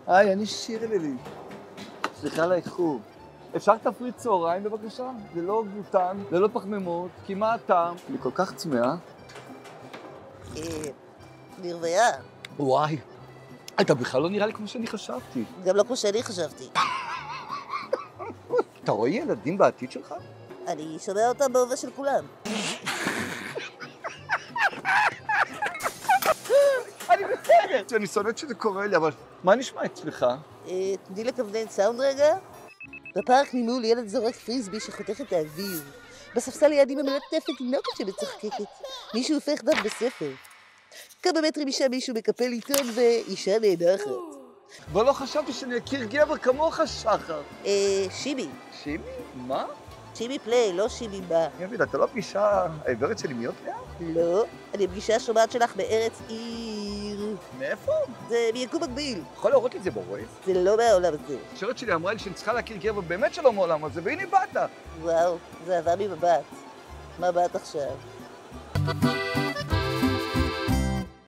היי, אני שירלי. סליחה על האיחור. אפשר תפריט צהריים בבקשה? ללא גלוטן, ללא פחמימות, כי מה הטעם? אני כל כך צמאה. נרוויה. וואי, אתה בכלל לא נראה לי כמו שאני חשבתי. גם לא כמו שאני חשבתי. אתה רואה ילדים בעתיד שלך? אני שומע אותם בהווה של כולם. אני בסדר. אני שונאת שזה קורה לי, אבל מה נשמע אצלך? תני לכוונן סאונד רגע. בפארק ממול ילד זורק פריסבי שחותך את האוויר. בספסל לידי ממלטפת תינוקת שמצחקקת. מישהו הופך דף בספר. כמה מטרים משם מישהו מקפל עיתון ואישה נאנחת. אבל לא חשבתי שאני אכיר גבר כמוך, שחר. שיבי. שימי? מה? שיבי פליי, לא שיבי בא. יביד, אתה לא פגישה העברת שלי מיות ליד? לא, אני פגישה שומעת שלך בארץ עיר. מאיפה? זה מיקום מקביל. יכול להראות לי את זה בווייז? זה לא מהעולם הזה. השרת שלי אמרה לי שאני צריכה להכיר גבר באמת שלא מעולם הזה, והנה באת. וואו, זה עבר מבט. מה באת עכשיו?